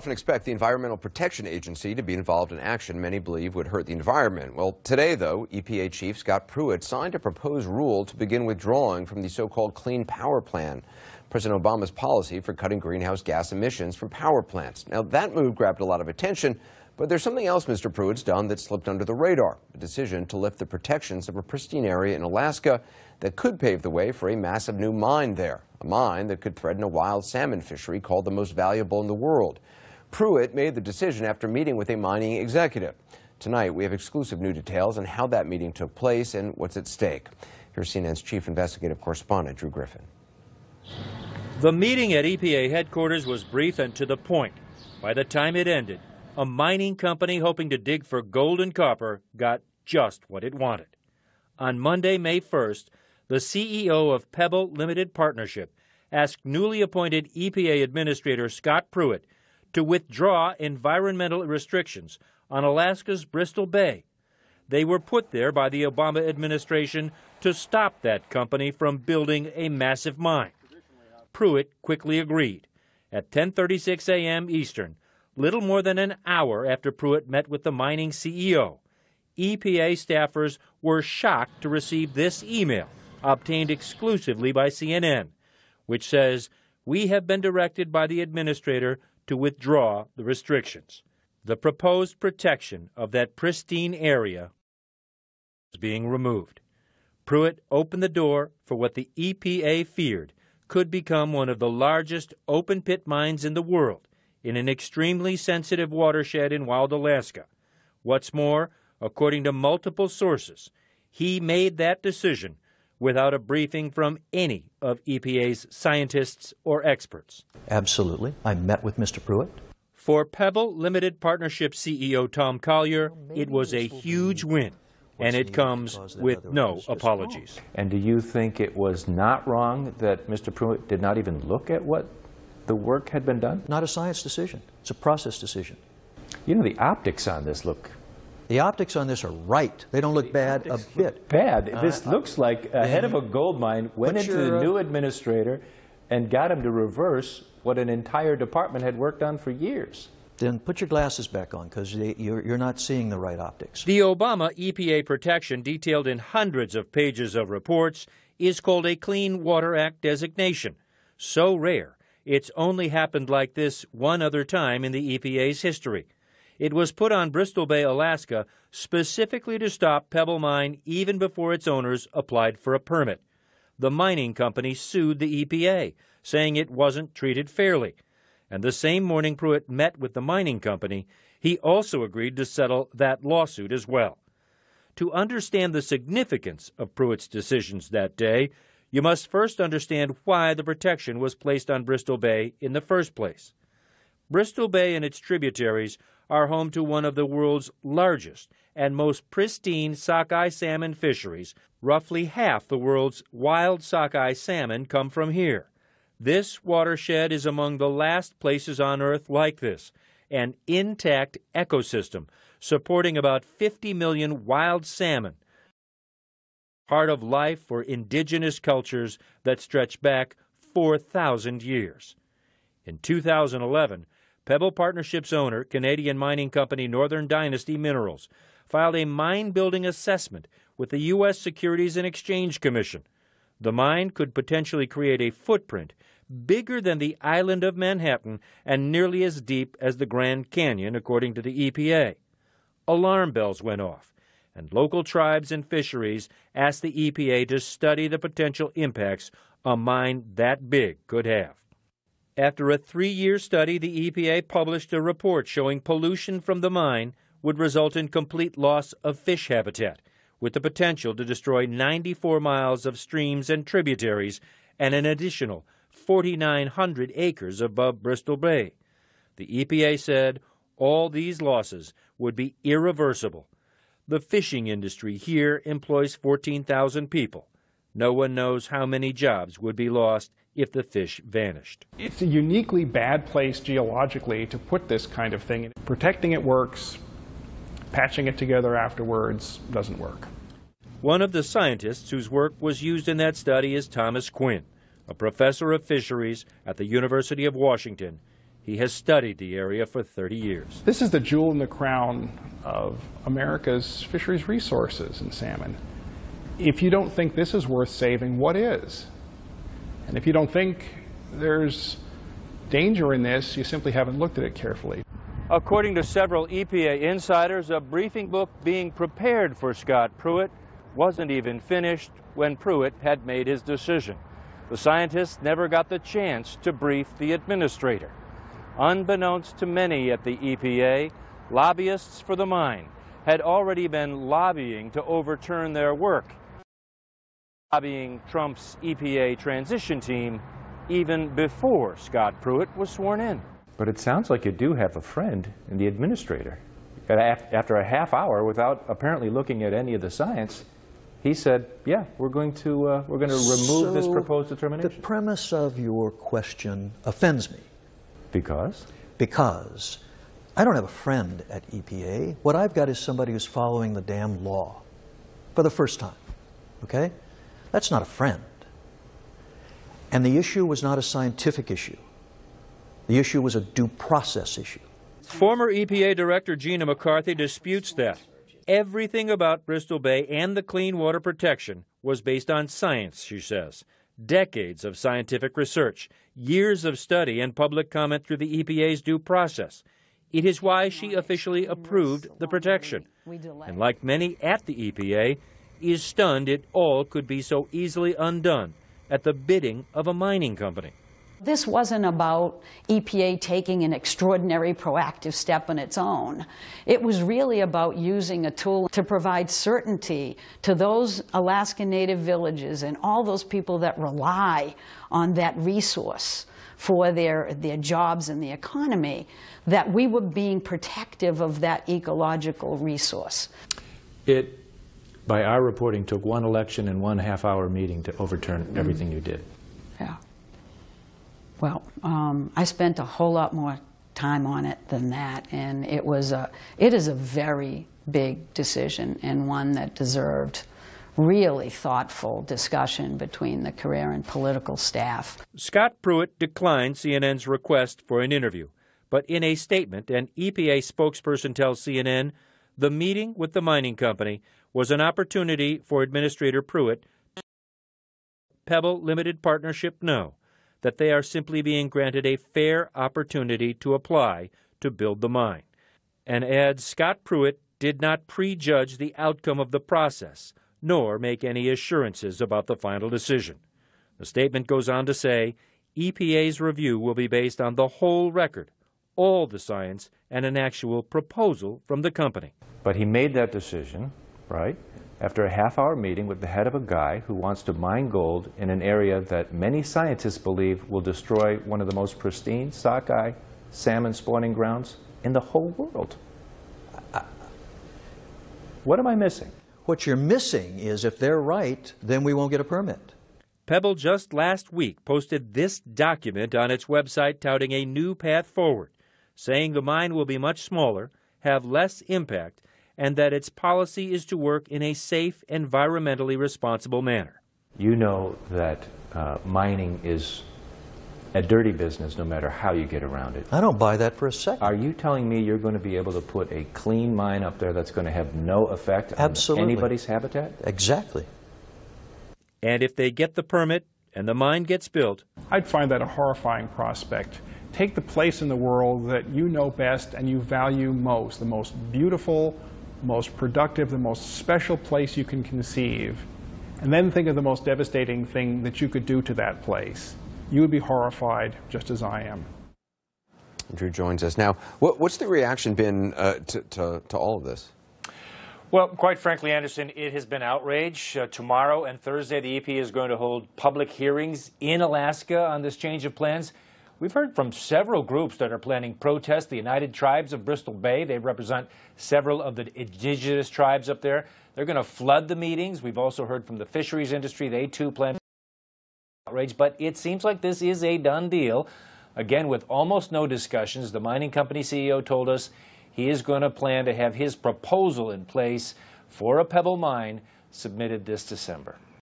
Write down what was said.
often expect the Environmental Protection Agency to be involved in action many believe would hurt the environment. Well, today, though, EPA Chief Scott Pruitt signed a proposed rule to begin withdrawing from the so-called Clean Power Plan, President Obama's policy for cutting greenhouse gas emissions from power plants. Now, that move grabbed a lot of attention, but there's something else Mr. Pruitt's done that slipped under the radar, a decision to lift the protections of a pristine area in Alaska that could pave the way for a massive new mine there, a mine that could threaten a wild salmon fishery called the most valuable in the world. Pruitt made the decision after meeting with a mining executive. Tonight, we have exclusive new details on how that meeting took place and what's at stake. Here's CNN's chief investigative correspondent, Drew Griffin. The meeting at EPA headquarters was brief and to the point. By the time it ended, a mining company hoping to dig for gold and copper got just what it wanted. On Monday, May 1st, the CEO of Pebble Limited Partnership asked newly appointed EPA Administrator Scott Pruitt to withdraw environmental restrictions on Alaska's Bristol Bay. They were put there by the Obama administration to stop that company from building a massive mine. Pruitt quickly agreed. At 10:36 a.m. Eastern, little more than an hour after Pruitt met with the mining CEO, EPA staffers were shocked to receive this email, obtained exclusively by CNN, which says, "We have been directed by the administrator to withdraw the restrictions." The proposed protection of that pristine area is being removed. Pruitt opened the door for what the EPA feared could become one of the largest open-pit mines in the world in an extremely sensitive watershed in wild Alaska. What's more, according to multiple sources, he made that decision without a briefing from any of EPA's scientists or experts. Absolutely. I met with Mr. Pruitt. For Pebble Limited Partnership CEO Tom Collier, it was a huge win, and it comes with no apologies. And do you think it was not wrong that Mr. Pruitt did not even look at what the work had been done? Not a science decision. It's a process decision. You know, the optics on this look... The optics on this are right. They don't look bad a bit. Bad. This looks like a head of a gold mine went into the new administrator and got him to reverse what an entire department had worked on for years. Then put your glasses back on, because you're not seeing the right optics. The Obama EPA protection, detailed in hundreds of pages of reports, is called a Clean Water Act designation. So rare, it's only happened like this one other time in the EPA's history. It was put on Bristol Bay, Alaska, specifically to stop Pebble Mine even before its owners applied for a permit. The mining company sued the EPA, saying it wasn't treated fairly. And the same morning Pruitt met with the mining company, he also agreed to settle that lawsuit as well. To understand the significance of Pruitt's decisions that day, you must first understand why the protection was placed on Bristol Bay in the first place. Bristol Bay and its tributaries are home to one of the world's largest and most pristine sockeye salmon fisheries. Roughly half the world's wild sockeye salmon come from here. This watershed is among the last places on Earth like this, an intact ecosystem supporting about 50 million wild salmon, part of life for indigenous cultures that stretch back 4,000 years. In 2011, Pebble Partnership's owner, Canadian mining company Northern Dynasty Minerals, filed a mine-building assessment with the U.S. Securities and Exchange Commission. The mine could potentially create a footprint bigger than the island of Manhattan and nearly as deep as the Grand Canyon, according to the EPA. Alarm bells went off, and local tribes and fisheries asked the EPA to study the potential impacts a mine that big could have. After a 3-year study, the EPA published a report showing pollution from the mine would result in complete loss of fish habitat, with the potential to destroy 94 miles of streams and tributaries and an additional 4,900 acres above Bristol Bay. The EPA said all these losses would be irreversible. The fishing industry here employs 14,000 people. No one knows how many jobs would be lost if the fish vanished. It's a uniquely bad place geologically to put this kind of thing. Protecting it works, patching it together afterwards doesn't work. One of the scientists whose work was used in that study is Thomas Quinn, a professor of fisheries at the University of Washington. He has studied the area for 30 years. This is the jewel in the crown of America's fisheries resources in salmon. If you don't think this is worth saving, what is? And if you don't think there's danger in this, you simply haven't looked at it carefully. According to several EPA insiders, a briefing book being prepared for Scott Pruitt wasn't even finished when Pruitt had made his decision. The scientists never got the chance to brief the administrator. Unbeknownst to many at the EPA, lobbyists for the mine had already been lobbying to overturn their work, lobbying Trump's EPA transition team even before Scott Pruitt was sworn in. But it sounds like you do have a friend in the administrator. After a half hour, without apparently looking at any of the science, he said, yeah, we're going to remove this proposed determination. The premise of your question offends me. Because? Because I don't have a friend at EPA. What I've got is somebody who's following the damn law for the first time, okay? That's not a friend. And the issue was not a scientific issue. The issue was a due process issue. Former EPA Director Gina McCarthy disputes that. Everything about Bristol Bay and the clean water protection was based on science, she says. Decades of scientific research, years of study and public comment through the EPA's due process. It is why she officially approved the protection. And like many at the EPA, is stunned it all could be so easily undone at the bidding of a mining company. This wasn't about EPA taking an extraordinary proactive step on its own. It was really about using a tool to provide certainty to those Alaskan Native villages and all those people that rely on that resource for their jobs and the economy, that we were being protective of that ecological resource. It, by our reporting, took one election and 1 half-hour meeting to overturn everything you did. Yeah. Well, I spent a whole lot more time on it than that, and it is a very big decision and one that deserved really thoughtful discussion between the career and political staff. Scott Pruitt declined CNN's request for an interview, but in a statement, an EPA spokesperson tells CNN the meeting with the mining company was an opportunity for Administrator Pruitt to Pebble Limited Partnership know that they are simply being granted a fair opportunity to apply to build the mine, and adds Scott Pruitt did not prejudge the outcome of the process, nor make any assurances about the final decision. The statement goes on to say EPA's review will be based on the whole record, all the science, and an actual proposal from the company. But he made that decision, right, after a half-hour meeting with the head of a guy who wants to mine gold in an area that many scientists believe will destroy one of the most pristine sockeye salmon spawning grounds in the whole world. What am I missing? What you're missing is if they're right, then we won't get a permit. Pebble just last week posted this document on its website touting a new path forward, saying the mine will be much smaller, have less impact, and that its policy is to work in a safe, environmentally responsible manner. You know that mining is a dirty business no matter how you get around it. I don't buy that for a second. Are you telling me you're going to be able to put a clean mine up there that's going to have no effect on Absolutely. anybody's habitat? Exactly. And if they get the permit and the mine gets built, I'd find that a horrifying prospect. Take the place in the world that you know best and you value most, the most beautiful, most productive, the most special place you can conceive, and then think of the most devastating thing that you could do to that place. You would be horrified, just as I am. Drew joins us now. What's the reaction been to all of this? Well, quite frankly, Anderson, it has been outrage. Tomorrow and Thursday, the EPA is going to hold public hearings in Alaska on this change of plans. We've heard from several groups that are planning protests. The United Tribes of Bristol Bay, they represent several of the indigenous tribes up there. They're going to flood the meetings. We've also heard from the fisheries industry. They, too, plan outrage. But it seems like this is a done deal. Again, with almost no discussions, the mining company CEO told us he is going to plan to have his proposal in place for a Pebble mine submitted this December.